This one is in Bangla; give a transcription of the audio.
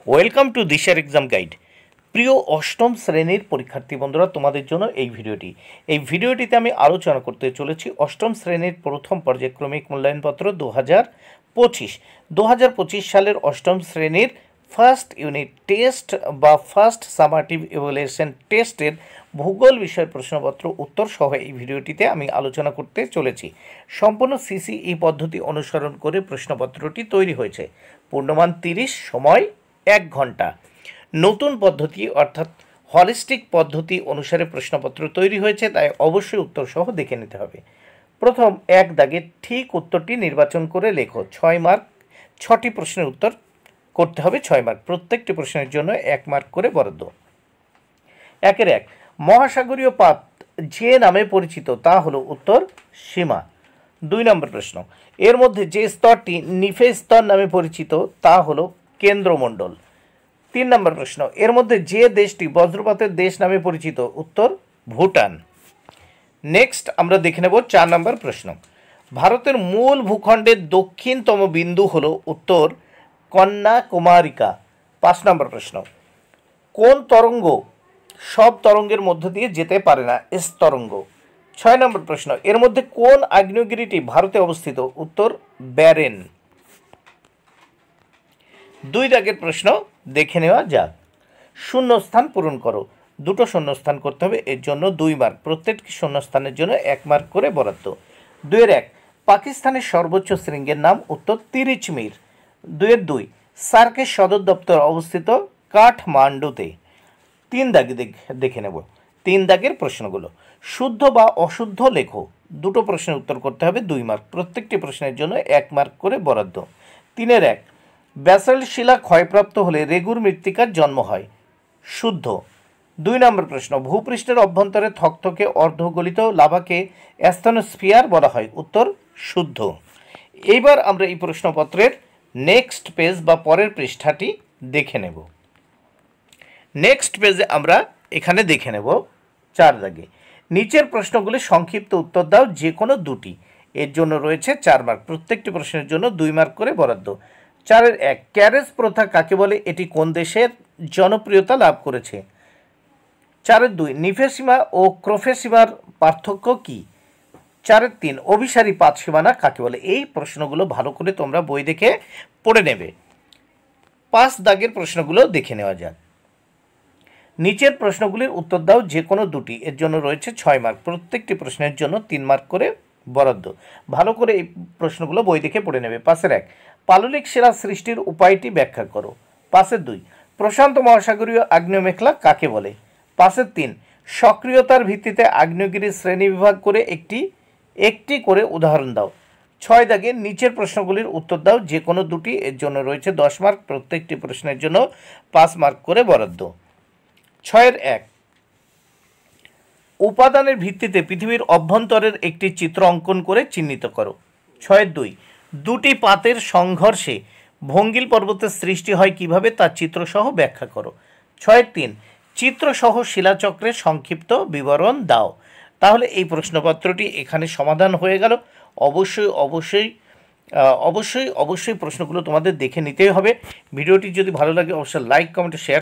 ওয়েলকাম টু দিশার এক্সাম গাইড। প্রিয় অষ্টম শ্রেণীর পরীক্ষার্থী বন্ধুরা, তোমাদের জন্য এই ভিডিওটিতে আমি আলোচনা করতে চলেছি অষ্টম শ্রেণীর প্রথম পর্যায়ক্রমিক মূল্যায়নপত্র 2025 সালের অষ্টম শ্রেণীর ফার্স্ট ইউনিট টেস্ট বা ফার্স্ট সামাটিভ ইভ্যালুয়েশন টেস্টের ভূগোল বিষয়ের প্রশ্নপত্র উত্তর সহ এই ভিডিওটিতে আমি আলোচনা করতে চলেছি। সম্পূর্ণ সিসিই পদ্ধতি অনুসরণ করে প্রশ্নপত্রটি তৈরি হয়েছে। পূর্ণমান 30, সময় 1 ঘন্টা। নতুন পদ্ধতি অর্থাৎ হলিস্টিক পদ্ধতি অনুসারে প্রশ্নপত্র তৈরি হয়েছে, তাই অবশ্যই উত্তর সহ দেখে নিতে হবে। প্রথম 1 দাগে ঠিক উত্তরটি নির্বাচন করে লেখো। 6 মার্ক, 6টি প্রশ্নের উত্তর করতে হবে 6 মার্ক। প্রত্যেকটি প্রশ্নের জন্য 1 মার্ক করে বরাদ্দ। 1 মহাসাগরীয় পাত যে নামে পরিচিত তা হলো উত্তর সীমা। 2 নম্বর প্রশ্ন, এর মধ্যে যে স্তরটি নিফে স্তর নামে পরিচিত তা হলো কেন্দ্রমণ্ডল। 3 নম্বর প্রশ্ন, এর মধ্যে যে দেশটি বজ্রপাতের দেশ নামে পরিচিত উত্তর ভুটান। নেক্সট আমরা দেখে নেব 4 নম্বর প্রশ্ন, ভারতের মূল ভূখণ্ডের দক্ষিণতম বিন্দু হলো উত্তর কন্যাকুমারিকা। 5 নম্বর প্রশ্ন, কোন তরঙ্গ সব তরঙ্গের মধ্য দিয়ে যেতে পারে না? এস তরঙ্গ। 6 নম্বর প্রশ্ন, এর মধ্যে কোন আগ্নেয়গিরিটি ভারতে অবস্থিত? উত্তর ব্যারেন। 2 দাগের প্রশ্ন দেখে নেওয়া যাক। শূন্যস্থান পূরণ করো। 2টো শূন্যস্থান করতে হবে, এর জন্য 2 মার্ক। প্রত্যেকটি শূন্যস্থানের জন্য 1 মার্ক করে বরাদ্দ। 2-1 পাকিস্তানের সর্বোচ্চ শৃঙ্গের নাম? উত্তর তিরিচমির। 2-2 সার্কের সদর দপ্তর অবস্থিত কাঠমান্ডুতে। 3 দাগে দেখে নেব 3 দাগের প্রশ্নগুলো। শুদ্ধ বা অশুদ্ধ লেখো। 2টো প্রশ্নের উত্তর করতে হবে, 2 মার্ক। প্রত্যেকটি প্রশ্নের জন্য 1 মার্ক করে বরাদ্দ। 3-1 ব্যাসল্ট শিলা ক্ষয়প্রাপ্ত হলে রেগুর মৃত্তিকার জন্ম হয়। শুদ্ধ। 2 নম্বর প্রশ্ন, ভূপৃষ্ঠের অভ্যন্তরে থকথকে অর্ধগলিত লাভাকে অ্যাস্থনোস্ফিয়ার বলা হয়। উত্তর শুদ্ধ। এইবার আমরা এই প্রশ্নপত্রের নেক্সট পেজ বা পরের পৃষ্ঠাটি দেখে নেব। নেক্সট পেজে আমরা এখানে দেখে নেব 4 দাগে, নিচের প্রশ্নগুলি সংক্ষিপ্ত উত্তর দাও, যে কোনো 2টি। এর জন্য রয়েছে 4 মার্ক। প্রত্যেকটি প্রশ্নের জন্য 2 মার্ক করে বরাদ্দ। 4-1 ক্যারেজ প্রথা কাকে বলে? এটি কোন দেশের জনপ্রিয়তা লাভ করেছে? 4-2 নিফেসীমা ও ক্রোফেসীমার পার্থক্য কি? 4-3 অভিসারী পাত সীমানা কাকে বলে? এই প্রশ্নগুলো ভালো করে তোমরা বই দেখে পড়ে নেবে। 5 দাগের প্রশ্নগুলো দেখে নেওয়া যাক। নিচের প্রশ্নগুলির উত্তর দাও, যে কোনো 2টি। এর জন্য রয়েছে 6 মার্ক। প্রত্যেকটি প্রশ্নের জন্য 3 মার্ক করে বরাদ্দ। ভালো করে এই প্রশ্নগুলো বই দেখে পড়ে নেবে। 5-1 পাললিক শিলা সৃষ্টির উপায়টি ব্যাখ্যা করো। 5-2 প্রশান্ত মহাসাগরীয় আগ্নেয় মেঘলা কাকে বলে? 5-3 সক্রিয়তার ভিত্তিতে আগ্নেয়গিরির শ্রেণীবিভাগ করে একটি করে উদাহরণ দাও। 6 দাগে নিচের প্রশ্নগুলির উত্তর দাও, যে কোনো 2টি। এর জন্য রয়েছে 10 মার্ক। প্রত্যেকটি প্রশ্নের জন্য 5 মার্ক করে বরাদ্দ। 6-1 উপাদানের ভিত্তিতে পৃথিবীর অভ্যন্তরের একটি চিত্র অঙ্কন করে চিহ্নিত করো। 6-2 2টি পাতের সংঘর্ষে ভঙ্গিল পর্বতের সৃষ্টি হয় কিভাবে, তার চিত্রসহ ব্যাখ্যা করো। 6-3 চিত্রসহ শিলাচক্রের সংক্ষিপ্ত বিবরণ দাও। তাহলে এই প্রশ্নপত্রটি এখানে সমাধান হয়ে গেল। অবশ্যই প্রশ্নগুলো তোমাদের দেখে নিতেই হবে। ভিডিওটি যদি ভালো লাগে অবশ্যই লাইক, কমেন্ট, শেয়ার